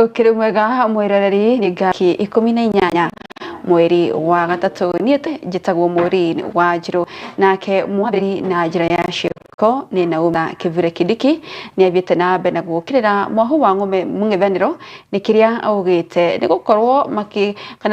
Ukiri mwega mwiroreri ni gaki 18 mweri wa gatatu niete jitagwo mweri wa Njiru nake mwabiri na njira ya shiko ni Nauma Kivure Kindiki ni abiete na mbere na gukirira mwahu wa ngome mung'ethaniro ni kiria augite ni gukorwo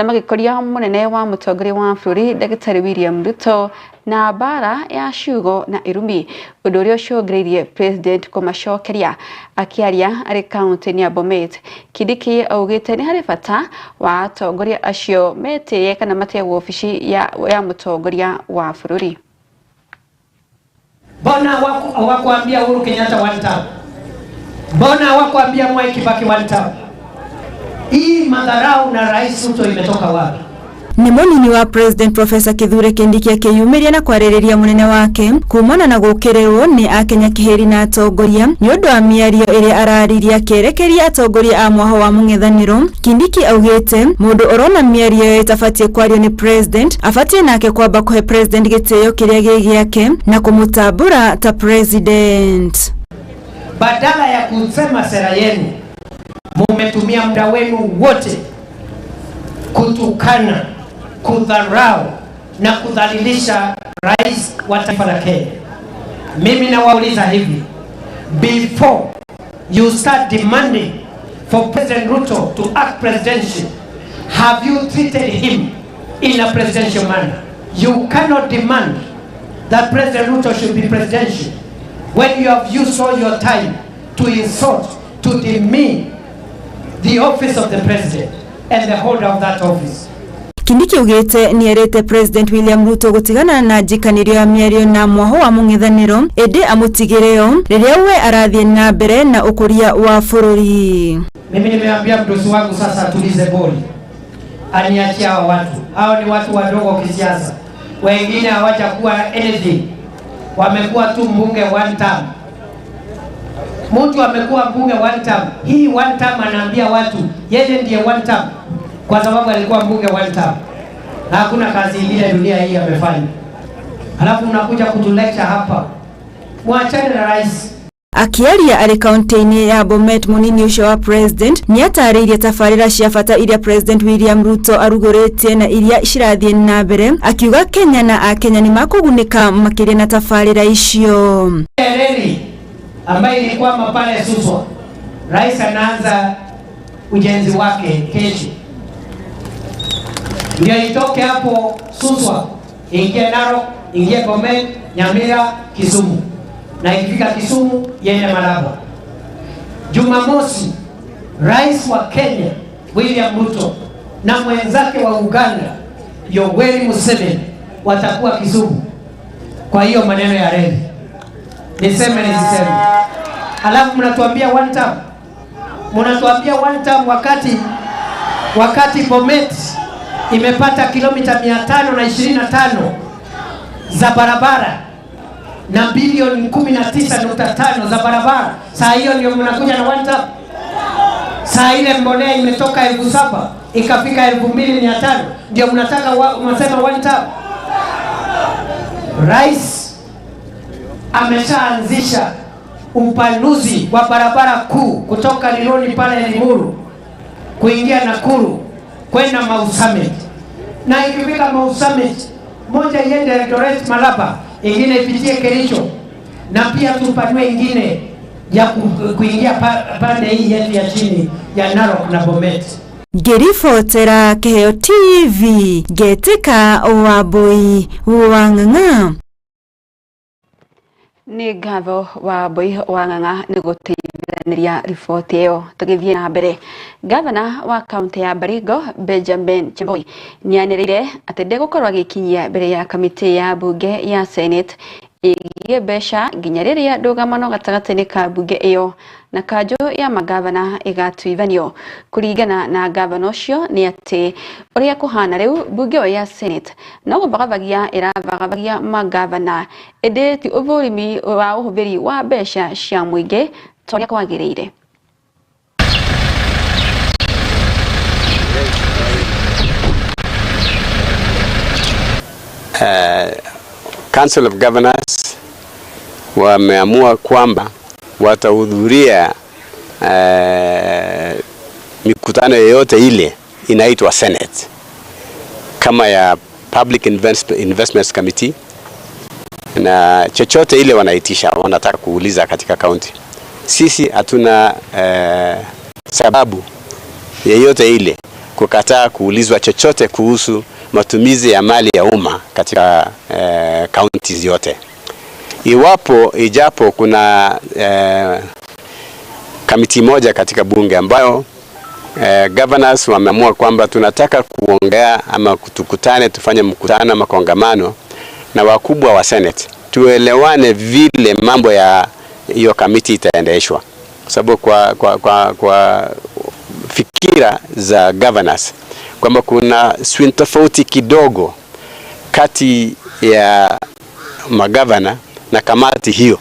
magikoria munene wa mutongoria wa bũrũri Dr. William Ruto na bara ya ciugo na irumi undu uria ucungiriirie president kumacokeria akiaria ari kaunti ya Bomet. Kindiki augite ni hari bata wa atongoria acio metiye kana mategwo ofici ya mutongoria wa bũrũri. Bona hawakuambia Uhuru Kenyatta one time? Bona hawakuambia Mwai Kibaki one time? Hii madharau na Rais Ruto imetoka wapi? Ni munini wa President Professor Kithure Kindiki akiyumiria na kwaririria munene wake kumana na gukirirwo ni akenya kiheri na atongoria ni undu wa miario iria arariria kerekeria atongoria a mwaho wa mung'ethaniro. Kindiki augite mundu orona miario itafatie kwario ni president afatie nake kwamba kuhe president gitio kiria gigiake na kumutambura ta president. Badala ya kusema sera yenu, mumetumia muda wenu wote kutukana, kudharau na kudhalilisha rais wa taifa la Kenya. Mimi nawauliza hivi, before you start demanding for President Ruto to act presidential, have you treated him in a presidential manner? You cannot demand that President Ruto should be presidential when you have used all your time to insult, to demean the office of the president and the holder of that office. Kindiki ugite ni erete President William Ruto gutigana na njikanirio ya miario na mwaho wa mung'ethaniro ende amutigireo riria we arathie na mbere na ukuria wa bũrũri. Mimi nimeambia mdosi wangu sasa tulize boli, aniachia hao watu. Hao ni watu wadogo kisiasa, wengine hawajakuwa anything, wamekuwa tu mbunge one term. Mtu amekuwa mbunge one term, hii one term anaambia watu yeye ndiye one term kwa sababu alikuwa mbunge one term. Hakuna kazi ingine dunia hii amefanya. Halafu unakuja kutulecture hapa. Mwachane na rais. Akiaria ari kaunti ya Bomet, munini ucio wa president ni atariirie tafarira cia bata iria President William Ruto aruguritie na iria icirathie na mbere, akiuga Kenya na akenya ni makugunika makiria na tafarira icio. Reli ambayo ilikuwa mapale Suswa, rais anaanza ujenzi wake kesho. Ndio itoke hapo Suswa, ingie Narok, ingie Bomet, Nyamira, Kisumu. Na ikifika Kisumu yende Malaba. Jumamosi, rais wa Kenya William Ruto na mwenzake wa Uganda Yoweri Museveni watakuwa Kisumu. Kwa hiyo maneno ya reli, niseme nisiseme. Alafu mnatuambia one time. Mnatuambia one time wakati Bomet imepata kilomita 525 za barabara na bilioni 19.5 za barabara. Saa hiyo ndio mnakuja na one time. Saa ile mbolea imetoka 7,000 ikafika 2,500 ndio mnataka mnasema one time. Rais ameshaanzisha upanuzi wa barabara kuu kutoka Lironi pale Limuru kuingia Nakuru kwenda Mau Summit. Na ikifika Mau Summit, moja iende Eldoret Malaba, ingine ipitie Kericho, na pia tupanue ingine ya kuingia pande hii yetu ya chini ya Narok na Bomet. Gerifotera Keheo TV Getika Wambui Wang'ang'a. Ni gatho Wambui Wang'ang'a ni guteithaniria riboti iyo. Tugithie na mbere, gavana wa kaunti ya Baringo Benjamin Chemboi ni anirire ati ndigukorwo agikinyia mbere ya kamiti ya bunge ya Senate igie besha nginya riria ndugamano gatagati-ini ka bunge iyo na kanjo ya magavana igatuithanio. Kuringana na gavana ucio ni ati uria kuhana riu bunge ya Senate no gubagabagia iravagabagia magavana ende ti uthurimi wa uhuthiri wa besha cia muingi toria kwagiriire. Council of Governors wameamua kwamba watahudhuria mikutano yoyote ile inaitwa Senate, kama ya Public Investments Committee na chochote ile wanaitisha, wanataka kuuliza katika county. Sisi hatuna sababu yeyote ile kukataa kuulizwa chochote kuhusu matumizi ya mali ya umma katika counties yote. Ijapo kuna kamiti moja katika bunge ambayo governors wameamua kwamba tunataka kuongea ama tukutane, tufanye mkutano ama kongamano na wakubwa wa Senate, tuelewane vile mambo ya hiyo kamiti itaendeshwa, sababu kwa fikira za governors kwamba kuna swing tofauti kidogo kati ya magavana na kamati hiyo.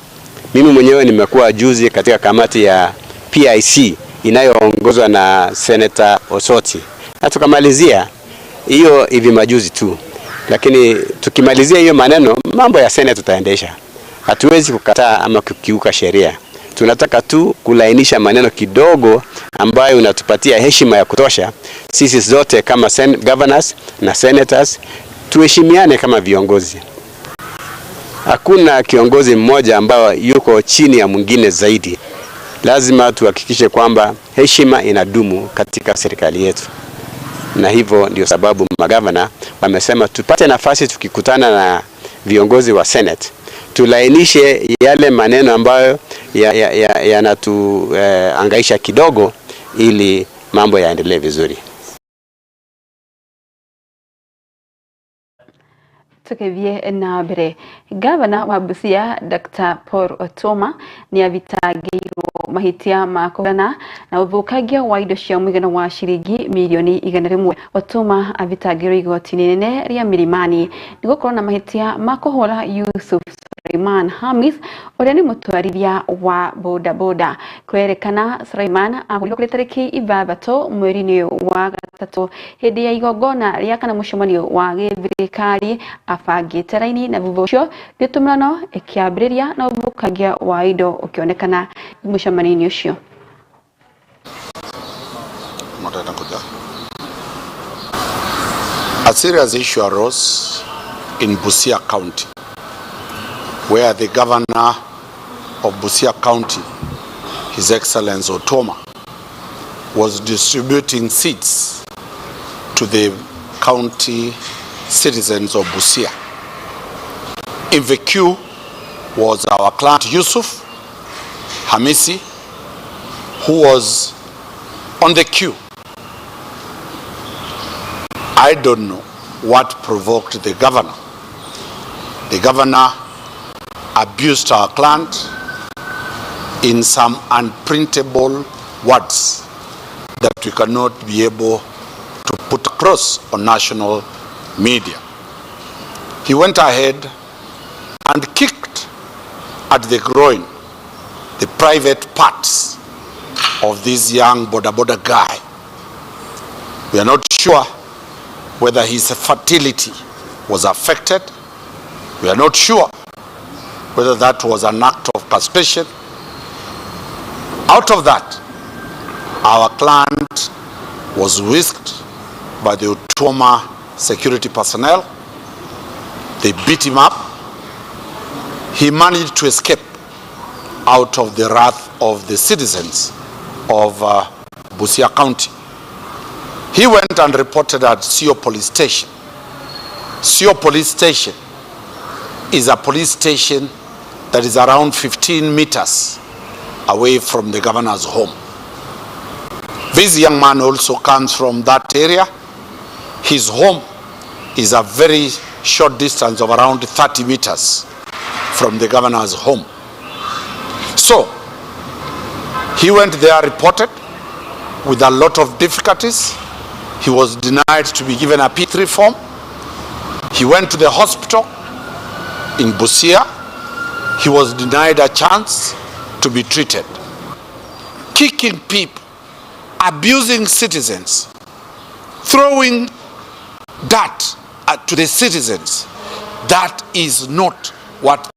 Mimi mwenyewe nimekuwa juzi katika kamati ya PIC inayoongozwa na Senator Osoti, na tukamalizia hiyo hivi majuzi tu, lakini tukimalizia hiyo maneno, mambo ya Senate tutaendesha. Hatuwezi kukataa ama kukiuka sheria. Tunataka tu kulainisha maneno kidogo ambayo unatupatia heshima ya kutosha. Sisi zote kama governors na senators tuheshimiane kama viongozi. Hakuna kiongozi mmoja ambao yuko chini ya mwingine zaidi. Lazima tuhakikishe kwamba heshima inadumu katika serikali yetu. Na hivyo ndio sababu magavana wamesema tupate nafasi tukikutana na viongozi wa Senate, tulainishe yale maneno ambayo yanatuangaisha kidogo ili mambo yaendelee vizuri. Tukivye na mbere, gavana wa Busia Dr. Paul Otuoma ni avitagirwo mahitia makorana na uthukagia wa indo cia mwigana wa shiringi milioni 100. Otuoma avitagirwo igoti-inĩ inene ria Milimani ni gukorwo na mahitia makuhora Yusuf Suleiman Hamis uria ni mutwarithia wa boda boda. Kwerekana Suleiman ahulio kuri tariki 6 mweri-inĩ wa gatatu hindi ya igongona ria kana mucemanio wa githirikari afagite raini, na thutha ucio thitumurano ikiambiriria na uthukagia wa indo ukionekana mucemanio ucio. A serious issue arose in Busia County, where the governor of Busia County, His Excellency Otuoma, was distributing seats to the county citizens of Busia. In the queue was our client Yusuf Hamisi, who was on the queue. I don't know what provoked the governor. The governor abused our client in some unprintable words that we cannot be able to put across on national media. He went ahead and kicked at the groin the private parts of this young boda guy. We are not sure whether his fertility was affected. We are not sure whether that was an act of castration. Out of that, our client was whisked by the Otuoma security personnel. They beat him up. He managed to escape out of the wrath of the citizens of Busia County. He went and reported at Sio Police Station. Sio Police Station is a police station that is around 15 meters away from the governor's home. This young man also comes from that area. His home is a very short distance of around 30 meters from the governor's home. So, he went there, reported with a lot of difficulties. He was denied to be given a P3 form. He went to the hospital in Busia. He was denied a chance to be treated. Kicking people, abusing citizens, throwing dirt to the citizens, that is not what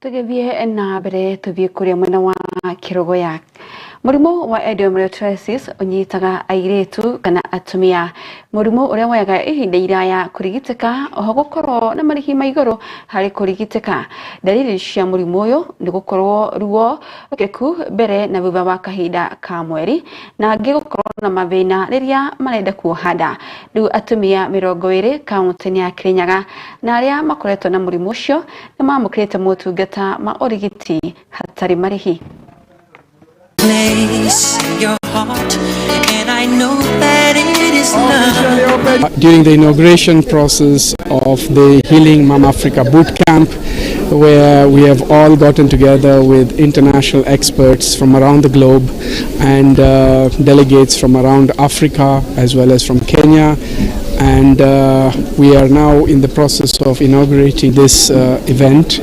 Tugevie na mbere tuthie kuria mwena wa Kirogoya. Murimu wa endometriosis unyitaga airetu kana atumia. Murimu uria woyaga ihinda iraya kurigiteka, oho gukorwo na marihi maiguru hari kurigiteka. Dalili cia murimu uyu ni gukorwo ruo rukeku mbere na thutha wa kahinda ka mweri, na angi gukorwo na mathina riria marenda kuohanda. Riu atumia 20 kaunti ya Kirinyaga na aria makoretwo na murimu ucio ni mamukirite motungata ma urigiti hatari marihi. During the inauguration process of the Healing Mom Africa Boot Camp, where we have all gotten together with international experts from around the globe and delegates from around Africa as well as from Kenya, and we are now in the process of inaugurating this event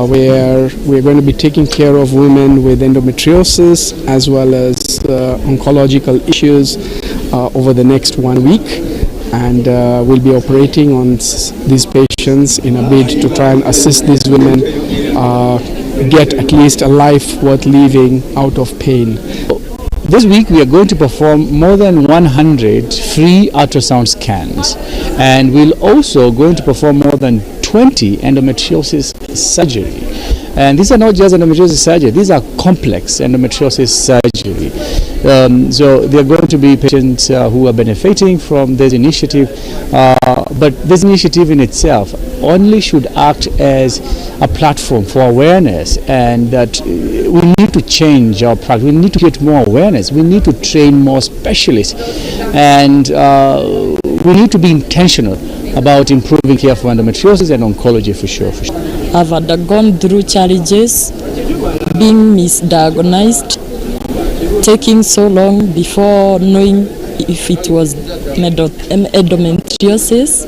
where we're going to be taking care of women with endometriosis as well as oncological issues over the next 1 week, and we'll be operating on these patients in a bid to try and assist these women get at least a life worth living out of pain. This week we are going to perform more than 100 free ultrasound scans, and we'll also going to perform more than 20 endometriosis surgery. And these are not just endometriosis surgery, these are complex endometriosis surgery. So there are going to be patients who are benefiting from this initiative, but this initiative in itself only should act as a platform for awareness, and that we need to change our practice. We need to get more awareness. We need to train more specialists, and we need to be intentional about improving care for endometriosis and oncology for sure. I've undergone through challenges, being misdiagnosed, taking so long before knowing if it was endometriosis,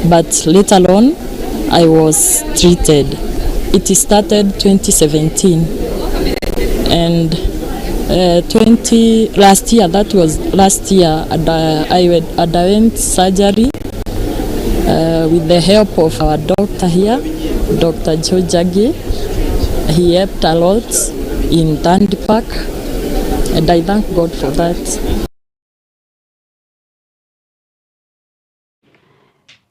but later on I was treated. It started 2017, and last year I underwent surgery with the help of our doctor here, Dr. Joe Jagi. He helped a lot in Dundee Park, and I thank God for that.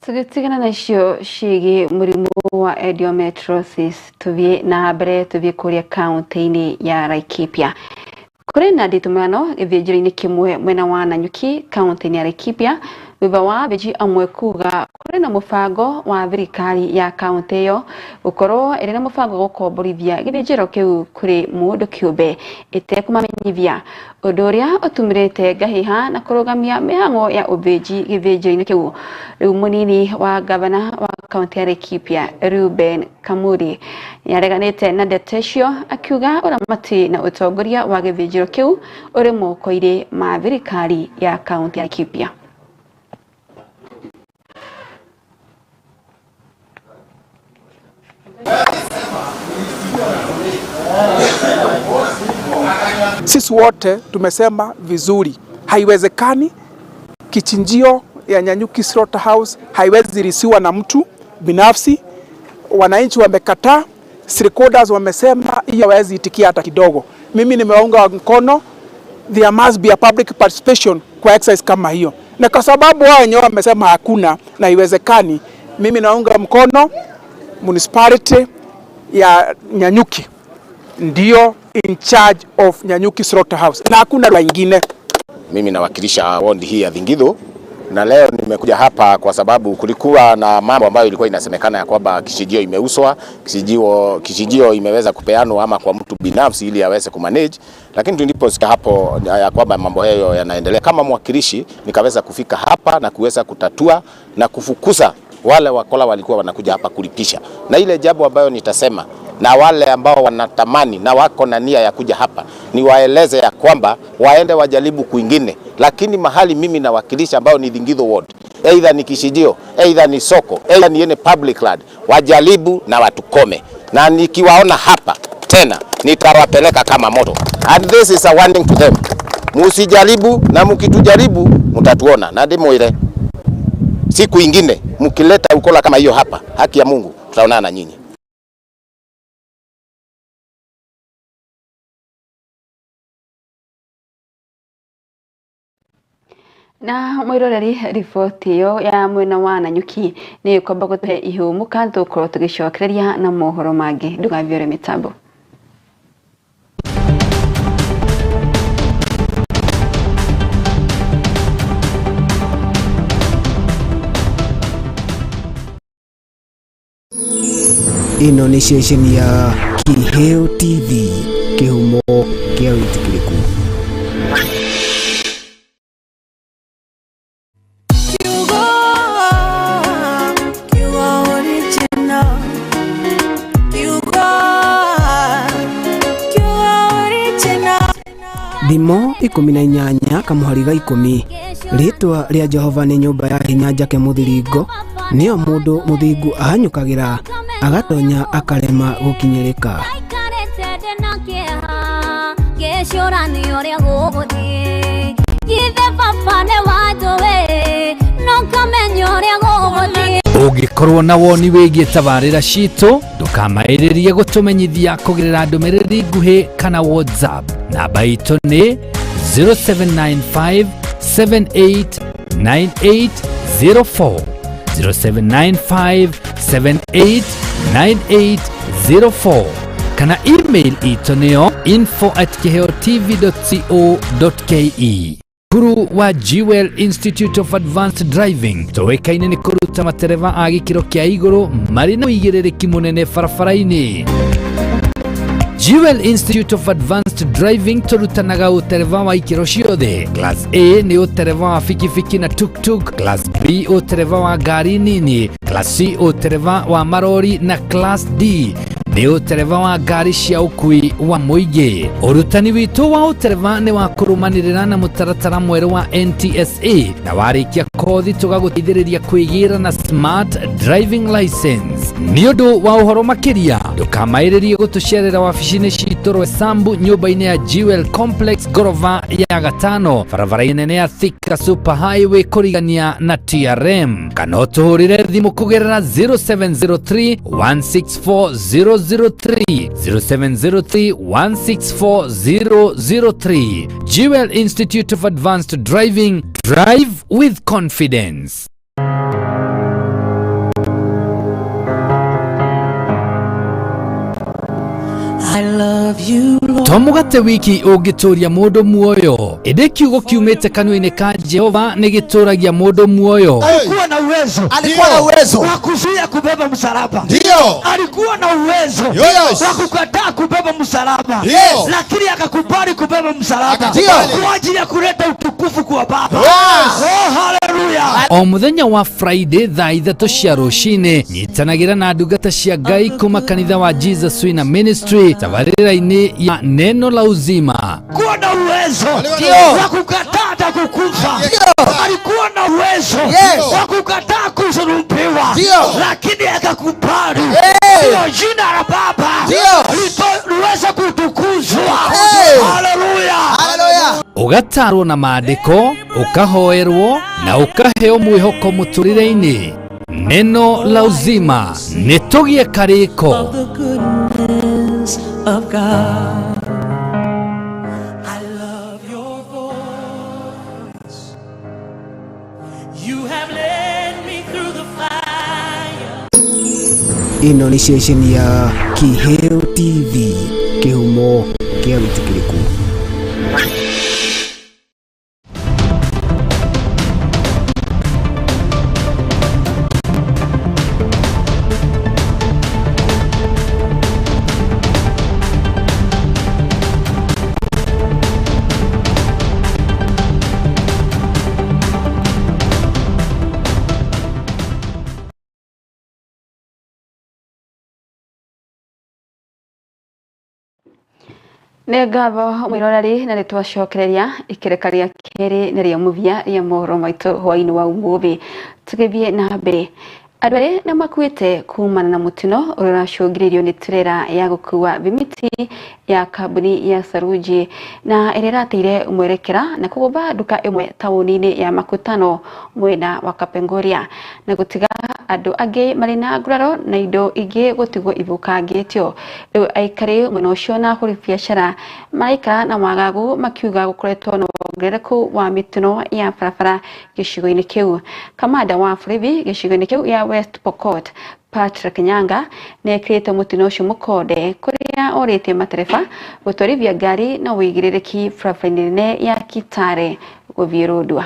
Tugitigana na icio ciĩgiĩ mũrimũ wa endometriosis, tuthie na mbere tuthie kuria kaunti-inĩ ya Laikipia. Kuri na nditumano gĩthĩnjĩro-inĩ kĩmwe mwena wa Nanyuki kaunti-inĩ ya Laikipia, thutha wa beji amwe kuga kuri na mũbango wa thirikari ya kaunti ĩyo gukorwo ĩrĩ na mũbango gũkomborithia gĩthĩnjĩro kĩu kuri mũndũ kĩũmbe ĩtekũmamenyithia, ũndũ ũrĩa ũtũmĩrĩte ngahĩha na kũrũgamia mĩhang'o ya ũthĩnji gĩthĩnjĩro-inĩ kĩu. Rĩu mũnini wa gavana wa kaunti ya Laikipia Reuben Kamuri nĩareganĩte na ndeto icio, akiuga ũramati na ũtongoria wa gĩthĩnjĩro kĩu ũrĩ moko-inĩ ma thirikari ya kaunti ya Laikipia. Sisi wote tumesema vizuri, haiwezekani kichinjio ya Nanyuki Slaughterhouse haiwezi risiwa na mtu binafsi. Wananchi wamekataa, stakeholders wamesema hiyo hawezi itikia hata kidogo. Mimi nimeunga mkono, there must be a public participation kwa exercise kama hiyo, na kwa sababu wao wenyewe wamesema hakuna na haiwezekani, mimi naunga mkono municipality ya Nanyuki ndio in charge of Nanyuki Slaughterhouse na hakuna wengine. Mimi nawakilisha ward hii ya Thingithu, na leo nimekuja hapa kwa sababu kulikuwa na mambo ambayo ilikuwa inasemekana ya kwamba kichinjio imeuswa, kichinjio imeweza kupeanwa ama kwa mtu binafsi ili aweze kumanage, lakini tuliposikia hapo ya kwamba mambo hayo yanaendelea, kama mwakilishi nikaweza kufika hapa na kuweza kutatua na kufukuza wale wakola walikuwa wanakuja hapa kulipisha. Na ile jambo ambayo nitasema na wale ambao wanatamani na wako na nia ya kuja hapa ni waeleze ya kwamba waende wajaribu kwingine, lakini mahali mimi nawakilisha ambao ni Thingithu ward, either ni kichinjio, either ni soko, either ni any public land, wajaribu na watukome, na nikiwaona hapa tena nitawapeleka kama moto. And this is a warning to them. Musijaribu, na mkitujaribu mtatuona, na ndimo ile siku ingine mkileta ukola kama hiyo hapa, haki ya Mungu tutaonana na nyinyi. Na mwiroreri riboti yo ya mwena wa Nanyuki ni kwamba guthe ihumu kantu kuro tugicokereria na mohoro mangi ndugaviore mitambo. Ino ni station ya Kiheo TV, kihumo kia witikiriku. Thimo 18 kamuhari ga 10 ritwa ria Jehova ni nyumba ya hinya njake muthiringo niyo mundu muthingu ahanyukagira agatonya akarema gukinyereka. Ungikorwo na woni wigie tabarira citu ndukamairirie gutumenyithia kugerera ndumiriri nguhi kana WhatsApp. Namba itu ni 0795 789804 0795 789804 kana email itu niyo info@keheotv.co.ke. Kuru wa Jewel Institute of Advanced Driving toekaine ni kuruta matereva a gikiro kia iguru mari na uigiririki munene barabara-ini. Jewel Institute of Advanced Driving turutanaga utereva wa ikiro ciothe. Class A ni utereva wa fikifiki na tuk-tuk, Class B utereva wa gari nini, Class C utereva wa marori na Class D ni utereva wa gari cia ukui wa muingi. Urutani witu wa utereva ni wa kurumanirira na mutaratara mweru wa NTSA na warikia kothi tugagutithiriria kwigira na smart driving license. Ni undu wa uhoro makiria ndukamairirie gutucerera wabici-ini citu Rwesambu nyumba-ini ya Jewel Complex gorova ya gatano barabara nene ya Thika Super Highway kurigania na TRM. Kana utuhurire thimu kugerera 0703 164 003 0703 164 003. Jewel Institute of Advanced Driving, drive with confidence. I love you, Lord. Tomugate wiki ugituria mundu muoyo indi kiugo kiumite kanua-ini ka Jehova ni gituragia mundu muoyo. Alikuwa na uwezo wa kuzuia kubeba msalaba. Ndio. Alikuwa na uwezo wa kukataa kubeba msalaba. Lakini akakubali kubeba msalaba kwa ajili ya kuleta utukufu kwa Baba. Oh, haleluya. O muthenya wa Friday thaa 3 cia rucini nyitanagira na ndungata cia Ngai kuma kanitha wa Jesus Wina Ministry tabarira-ini ya neno la uzima. Alikuwa na uwezo wa kukataa na kukufa. Alikuwa na uwezo wa kukataa kusulubiwa, lakini akakubali. Ndio jina la Baba liweza kutukuzwa. Haleluya. Ugatarwo na maandiko, ukahoerwo na ukaheo mwihoko muturire-ini. Neno la uzima nitugie kariko of God. I love your voice. You have led me through the fire. Ino ni station ya Kiheo TV, kihumo kia witikiriku. Negavo mwirorari na nitwacokereria ikerekaria keri neria muvia ya mohoro maitu hwaini wa umuthi tugithie na mbere. Andu ari na makuite kumana na mutino uracungiririo ni trera ya gukua vimiti ya kambuni ya Saruji na irateire umwerekera na kugoba duka imwe tauni-ini ya Makutano mwena wa Kapengoria na gutiga andu angi mari na nguraro na indo ingi gutigwo ithukangitio. Riu aikari mwena ucio na kuri biashara maraikara na wagagu makiuga gukoretwo na wongerereku wa mituno ya barabara gicigo-ini kiu. Kamanda wa borithi gicigo-ini kiu ya West Pokot Patrick Nyanga nekirite mutino ucio mukonde kuria orite matereba gutwarithia ngari na wigiririki barabara-ini ya Kitare guthiurudwa.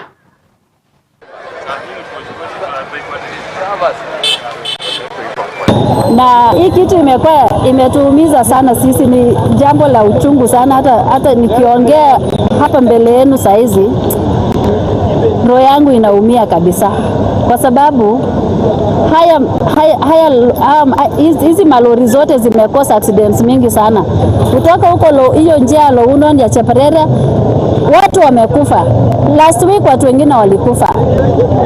Na hii kitu imetuumiza sana sisi, ni jambo la uchungu sana. Hata nikiongea hapa mbele yenu saizi roho yangu inaumia kabisa, kwa sababu hizi malori zote zimekosa accidents mingi sana. Kutoka huko hiyo njia ya Lounon ya Cheperere watu wamekufa. Last week watu wengine walikufa.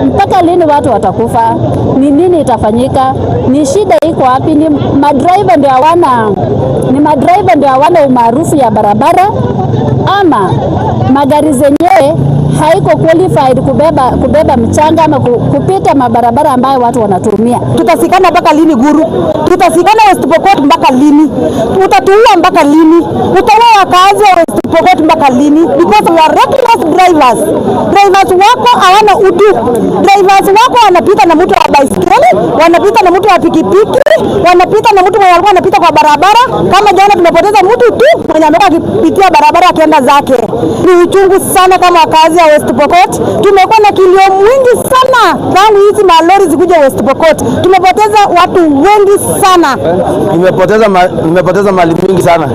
Mpaka lini watu watakufa? Ni nini itafanyika? Ni shida iko wapi? Ni madriver ndio hawana umaarufu ya barabara, ama magari zenyewe haiko qualified kubeba mchanga ama kupita mabarabara ambayo watu wanatumia. Tutasikana mpaka lini Guru? Tutasikana West Pokot mpaka lini? Utatuua mpaka lini? Utaua wakazi wa West Pokot mpaka lini? Because we are reckless drivers. Drivers wako hawana utu. Drivers wako wanapita na mtu wa baiskeli, wanapita na mtu wa pikipiki, wanapita na mtu mwenye alikuwa anapita kwa barabara. Kama jana tumepoteza mtu tu mwenye amekuwa akipitia barabara akienda zake. Ni uchungu sana kama wakazi wa West Pokot. Tumekuwa na kilio mwingi sana tangu hizi malori zikuja West Pokot. Tumepoteza watu wengi sana. Nimepoteza mali mingi sana.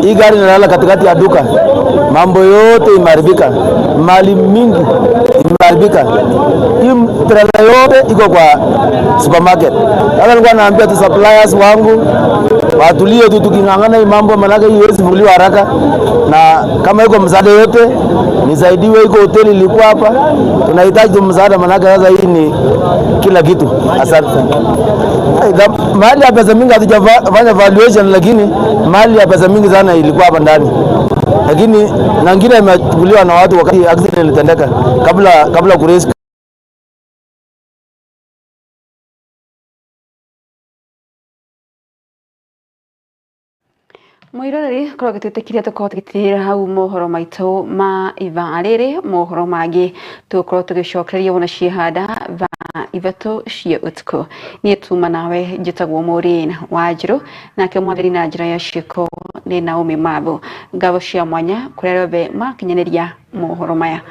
Hii gari inalala katikati ya duka. Mambo yote imeharibika. Mali mingi imeharibika. Hii trailer yote iko kwa supermarket. Sasa nilikuwa naambia tu suppliers wangu watulie tu, tukingangana hii mambo manake haiwezi vuliwa haraka, na kama iko msaada yote nisaidiwe. Iko hoteli ilikuwa hapa, tunahitaji msaada manake sasa hii ni kila kitu. Asante. Mahali ya pesa mingi hatujafanya valuation, lakini mahali ya pesa mingi sana ilikuwa hapa ndani, lakini na ngine imechukuliwa na watu wakati accident ilitendeka kabla kuresi. Mwiroreri korwo gitwitikiria tukorwo tugitirira hau mohoro maitu ma iva riri mohoro magi tukorwo tugicokereria wona ciehanda va ithatu cia utuku. Nie tuma nawe njitagwo Maureen Wanjiru, nake mwathiri na njira ya ciiko ni Naomi Mabu. Ngabo cia mwanya kuria rothe makinyaniria mohoro maya.